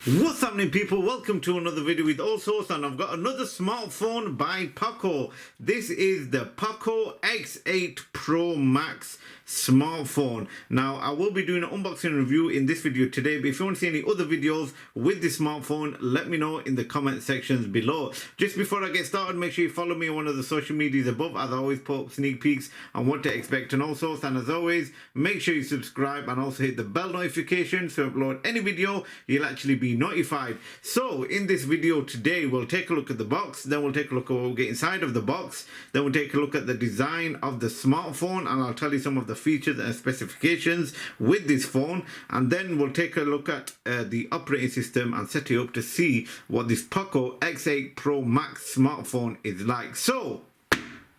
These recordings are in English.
What's happening, people? Welcome to another video with Allsortzz, and I've got another smartphone by POCO. This is the POCO X8 Pro Max smartphone. Now, I will be doing an unboxing review in this video today, but if you want to see any other videos with this smartphone, let me know in the comment sections below. Just before I get started, make sure you follow me on one of the social medias above, as I always put up sneak peeks and what to expect and all sorts. And as always, make sure you subscribe and also hit the bell notification so upload any video, you'll actually be notified. So in this video today, we'll take a look at the box, then we'll take a look at what we'll get inside of the box, then we'll take a look at the design of the smartphone, and I'll tell you some of the features and specifications with this phone, and then we'll take a look at the operating system and set it up to see what this POCO X8 Pro Max smartphone is like. So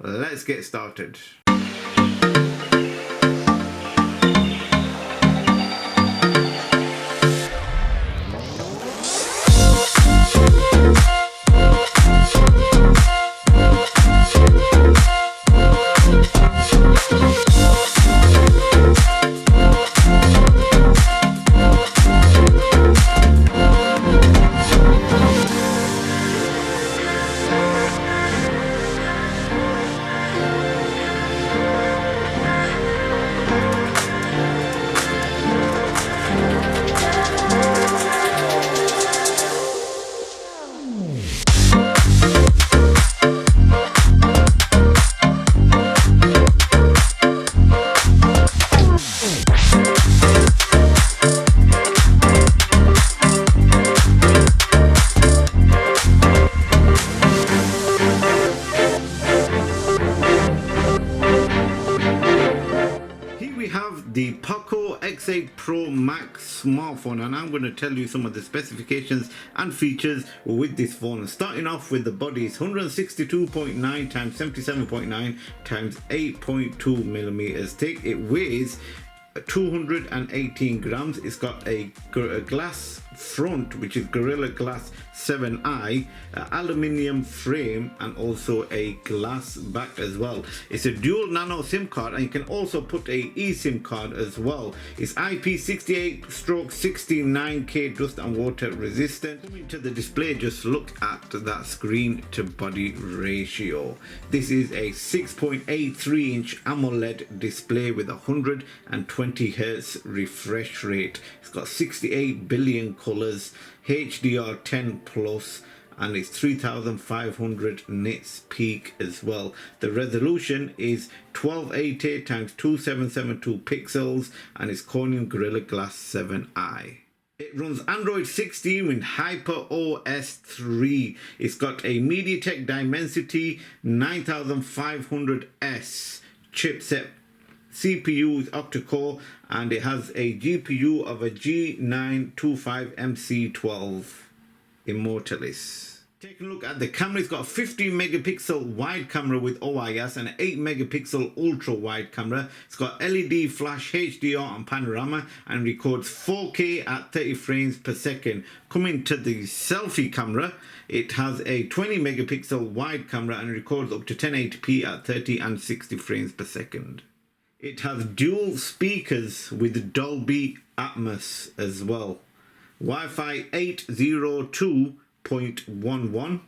let's get started. The POCO X8 Pro Max smartphone, and I'm going to tell you some of the specifications and features with this phone. Starting off with the body, it's 162.9 times 77.9 times 8.2 millimeters thick. It weighs 218 grams. It's got a glass front, which is Gorilla Glass 7i, aluminium frame, and also a glass back as well. It's a dual nano SIM card, and you can also put a eSIM card as well. It's IP68/69K dust and water resistant. Coming to the display, just look at that screen to body ratio. This is a 6.83 inch AMOLED display with 120 Hz refresh rate. It's got 68 billion colors, HDR10 plus, and it's 3500 nits peak as well. The resolution is 1280 times 2772 pixels, and it's Corning Gorilla Glass 7i. It runs Android 16 with HyperOS 3. It's got a MediaTek Dimensity 9500S chipset. CPU is octa-core, and it has a GPU of a G925MC12 Immortalis. Taking a look at the camera, it's got a 50 megapixel wide camera with OIS and an 8 megapixel ultra wide camera. It's got LED flash, HDR and panorama, and records 4K at 30 frames per second. Coming to the selfie camera, it has a 20 megapixel wide camera and records up to 1080p at 30 and 60 frames per second. It has dual speakers with Dolby Atmos as well. Wi-Fi 802.11,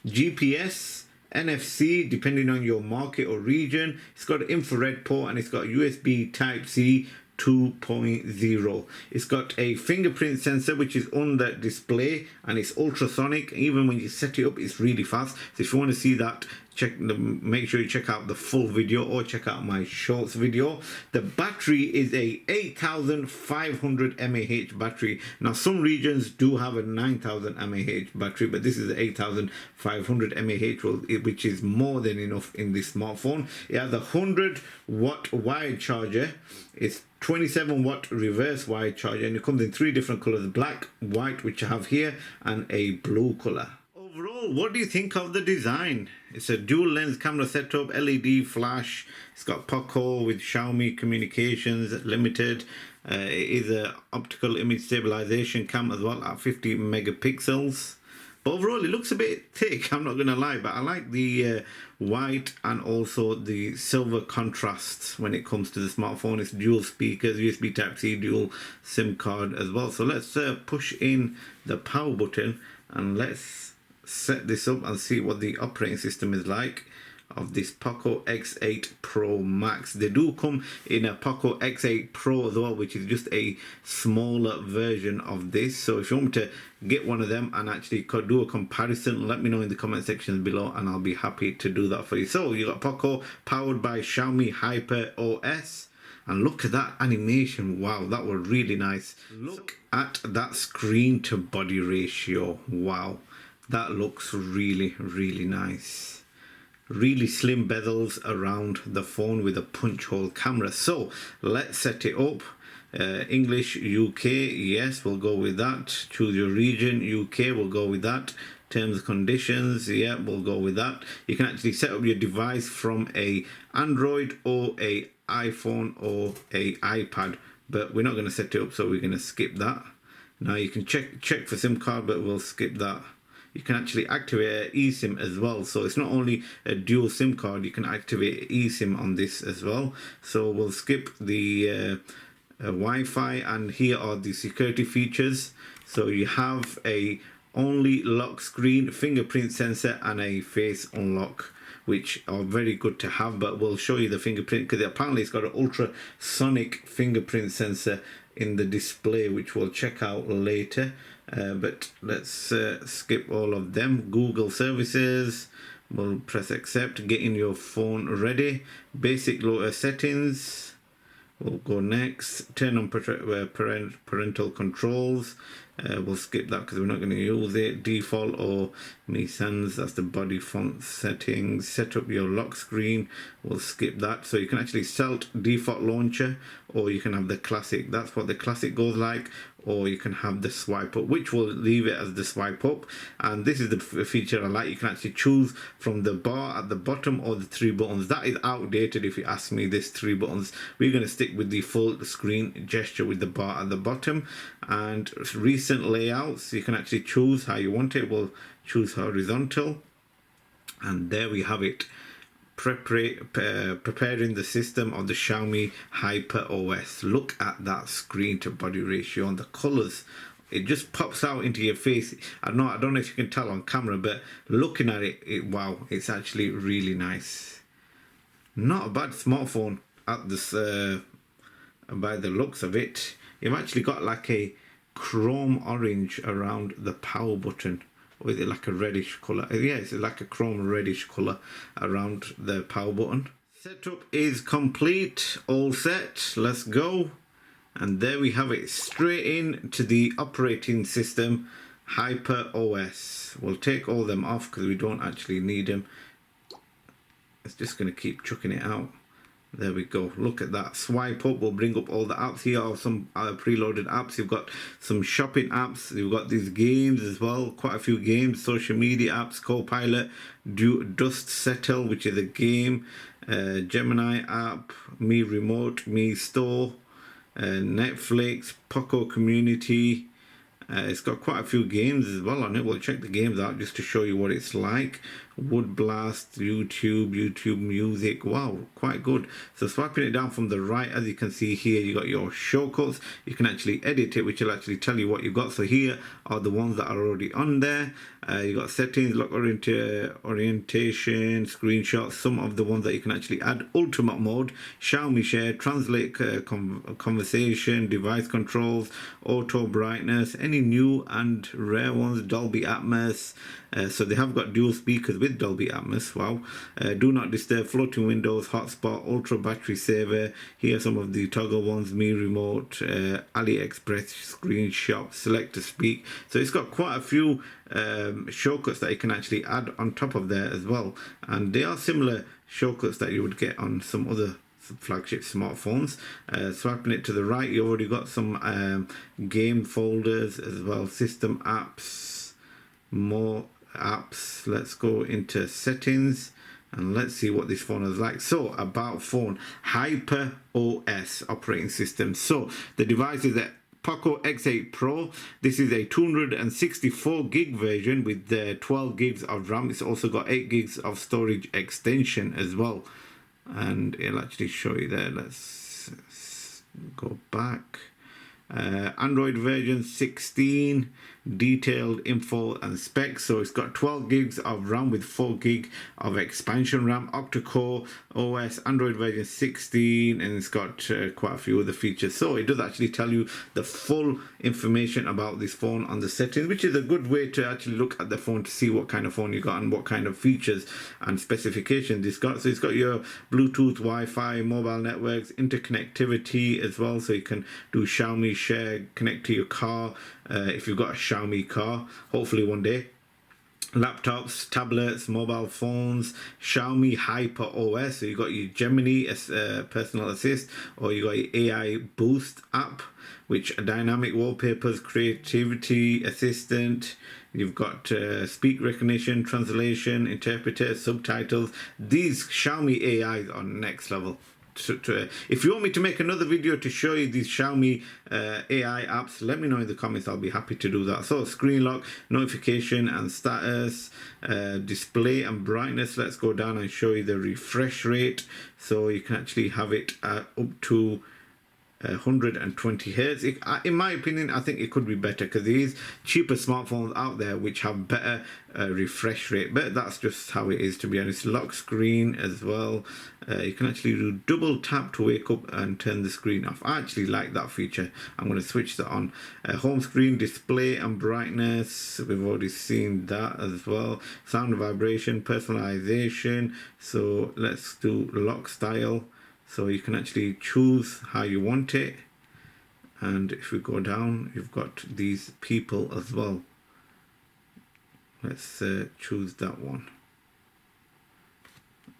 GPS, NFC depending on your market or region. It's got an infrared port, and it's got USB Type-C 2.0. It's got a fingerprint sensor which is on the display, and it's ultrasonic. Even when you set it up, it's really fast. So if you want to see that, make sure you check out the full video or check out my shorts video. The battery is a 8500 mAh battery. Now some regions do have a 9000 mAh battery, but this is 8500 mAh, which is more than enough in this smartphone. It has a 100 watt wired charger. It's 27 watt reverse wired charger, and it comes in 3 different colors: black, white, which I have here, and a blue color. Overall, what do you think of the design? It's a dual lens camera setup, LED flash. It's got POCO with Xiaomi Communications Limited. It is a optical image stabilization cam as well at 50 megapixels. But overall, it looks a bit thick, I'm not going to lie. But I like the white and also the silver contrasts when it comes to the smartphone. It's dual speakers, USB Type-C, dual SIM card as well. So let's push in the power button and let's set this up and see what the operating system is like of this POCO X8 Pro Max. They do come in a POCO X8 Pro as well, which is just a smaller version of this. So if you want me to get one of them and actually do a comparison, let me know in the comment section below and I'll be happy to do that for you. So you got POCO powered by Xiaomi HyperOS. And look at that animation. Wow, that was really nice. Look at that screen to body ratio. Wow, that looks really, really nice. Really slim bezels around the phone with a punch hole camera. So let's set it up. English UK, yes, we'll go with that. Choose your region, UK, we'll go with that. Terms and conditions, yeah, we'll go with that. You can actually set up your device from a Android or a iPhone or a iPad, but we're not going to set it up, so we're going to skip that. Now you can check for SIM card, but we'll skip that. You can actually activate eSIM as well, so it's not only a dual SIM card, you can activate eSIM on this as well. So we'll skip the Wi-Fi, and here are the security features. So you have a only lock screen, fingerprint sensor and a face unlock, which are very good to have. But we'll show you the fingerprint because apparently it's got an ultrasonic fingerprint sensor in the display, which we'll check out later. But let's skip all of them. Google services, we'll press accept. Getting your phone ready. Basic lower settings, we'll go next. Turn on parental controls, we'll skip that because we're not going to use it. Default or Mi Sans, that's the body font settings. Set up your lock screen, we'll skip that. So you can actually set default launcher, or you can have the classic. That's what the classic goes like. Or you can have the swipe up, which will leave it as the swipe up. And this is the feature I like. You can actually choose from the bar at the bottom or the 3 buttons. That is outdated if you ask me, this 3 buttons. We're going to stick with the full screen gesture with the bar at the bottom. And recent layouts, you can actually choose how you want it. We'll choose horizontal. And there we have it. Preparing the system of the Xiaomi HyperOS. Look at that screen to body ratio and the colors. It just pops out into your face. I don't know if you can tell on camera, but looking at it, wow, it's actually really nice. Not a bad smartphone at this by the looks of it. You've actually got like a chrome orange around the power button. Or is it like a reddish color? Yeah, it's like a chrome reddish color around the power button. Setup is complete, all set. Let's go. And there we have it, straight in to the operating system, HyperOS. We'll take all them off because we don't actually need them. It's just going to keep chucking it out. There we go. Look at that. Swipe up will bring up all the apps. Here are some preloaded apps. You've got some shopping apps. You've got these games as well. Quite a few games. Social media apps. Copilot. Dust Settle, which is a game. Gemini app. Mi Remote. Mi Store. Netflix. POCO Community. It's got quite a few games as well on it. We'll check the games out just to show you what it's like. Wood Blast, YouTube Music. Wow, quite good. So swiping it down from the right, as you can see here, you got your shortcuts. You can actually edit it, which will actually tell you what you've got. So here are the ones that are already on there. You got settings, lock orientation, screenshots, some of the ones that you can actually add. Ultimate mode, Xiaomi Share, translate conversation, device controls, auto brightness, any new and rare ones, Dolby Atmos. So they have got dual speakers with Dolby Atmos. Wow. Do not disturb, floating windows, hotspot, ultra battery saver. Here are some of the toggle ones, Mi Remote, AliExpress screenshot, select to speak. So it's got quite a few shortcuts that you can actually add on top of there as well. And they are similar shortcuts that you would get on some other flagship smartphones. Swiping it to the right, you already got some game folders as well, system apps, more apps. Let's go into settings and let's see what this phone is like. So about phone, HyperOS operating system. So the device is a POCO X8 Pro. This is a 264 gig version with 12 gigs of RAM. It's also got 8 gigs of storage extension as well. And it'll actually show you there. Let's go back. Android version 16, detailed info and specs. So it's got 12 gigs of RAM with 4 gig of expansion RAM, octa-core OS, Android version 16, and it's got quite a few other features. So it does actually tell you the full information about this phone on the settings, which is a good way to actually look at the phone to see what kind of phone you got and what kind of features and specifications it's got. So it's got your Bluetooth, Wi-Fi, mobile networks, interconnectivity as well, so you can do Xiaomi Share, connect to your car if you've got a Xiaomi car, hopefully one day. Laptops, tablets, mobile phones, Xiaomi HyperOS. So you got your Gemini as personal assist, or you got your AI Boost app, which are dynamic wallpapers, creativity assistant. You've got speak recognition, translation, interpreter, subtitles. These Xiaomi AIs are next level. If you want me to make another video to show you these Xiaomi AI apps, let me know in the comments. I'll be happy to do that. So screen lock, notification and status, display and brightness. Let's go down and show you the refresh rate. So you can actually have it up to 120 hertz. In my opinion, I think it could be better because there is cheaper smartphones out there which have better refresh rate, but that's just how it is, to be honest. Lock screen as well. You can actually do double tap to wake up and turn the screen off. I actually like that feature. I'm going to switch that on. Home screen, display and brightness, we've already seen that as well. Sound, vibration, personalization. So let's do lock style. So you can actually choose how you want it. And if we go down, you've got these people as well. Let's choose that one.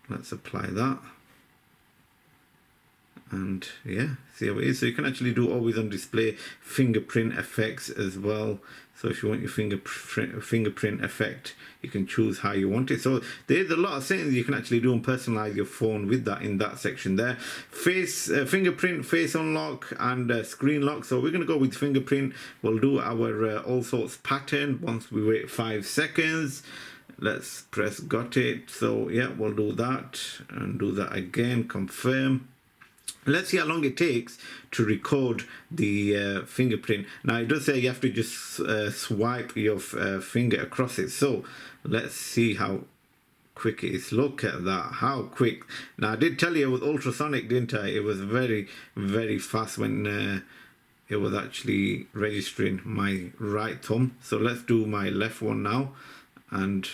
Let's apply that. And yeah, see how it is. So you can actually do always on display fingerprint effects as well. So if you want your fingerprint effect, you can choose how you want it. So there's a lot of settings you can actually do and personalize your phone with that in that section there. Fingerprint, face unlock and screen lock. So we're going to go with fingerprint. We'll do our Allsortzz pattern once we wait 5 seconds. Let's press got it. So yeah, we'll do that and do that again, confirm. Let's see how long it takes to record the fingerprint. Now it does say you have to just swipe your finger across it. So let's see how quick it is. Look at that, how quick. Now I did tell you it was ultrasonic, didn't I? It was very, very fast when it was actually registering my right thumb. So let's do my left one now and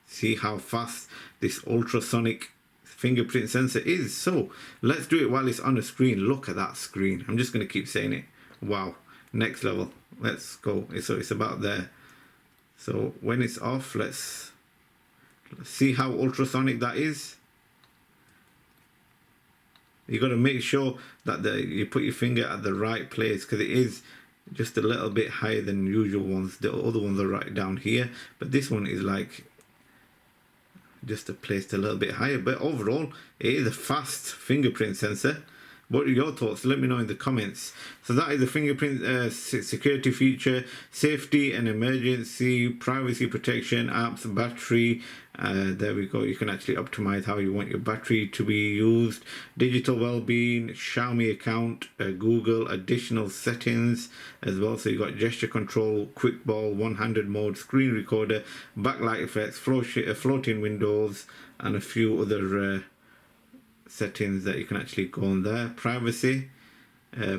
see how fast this ultrasonic fingerprint sensor is. So let's do it while it's on the screen. Look at that screen. I'm just going to keep saying it. Wow, next level. Let's go. So it's about there. So when it's off, let's see how ultrasonic that is. You got to make sure that you put your finger at the right place, because it is just a little bit higher than usual ones. The other ones are right down here, but this one is like just placed a little bit higher. But overall, it is a fast fingerprint sensor. What are your thoughts? Let me know in the comments. So that is the fingerprint security feature, safety and emergency, privacy protection, apps, battery. There we go. You can actually optimize how you want your battery to be used. Digital well-being, Xiaomi account, Google, additional settings as well. So you got gesture control, quick ball, one-handed mode, screen recorder, backlight effects, floating windows, and a few other settings that you can actually go on there. Privacy,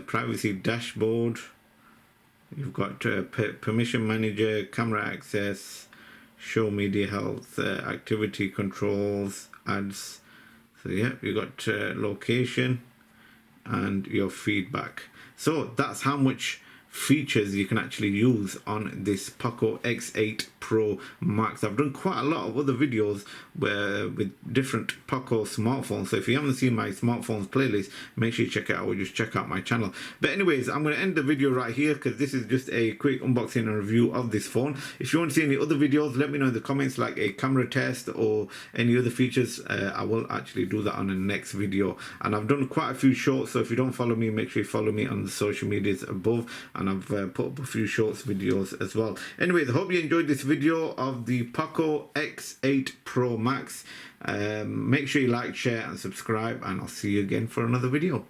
privacy dashboard. You've got permission manager, camera access, show media health, activity controls, ads. So yeah, you got location and your feedback. So that's how much features you can actually use on this POCO X8 Pro. Pro Max. I've done quite a lot of other videos with different POCO smartphones, so if you haven't seen my smartphones playlist, make sure you check it out, or just check out my channel. But anyways, I'm going to end the video right here because this is just a quick unboxing and review of this phone. If you want to see any other videos, let me know in the comments, like a camera test or any other features. I will actually do that on the next video. And I've done quite a few shorts, so if you don't follow me, make sure you follow me on the social medias above, and I've put up a few shorts videos as well. Anyways, I hope you enjoyed this video of the POCO X8 Pro Max. Make sure you like, share and subscribe, and I'll see you again for another video.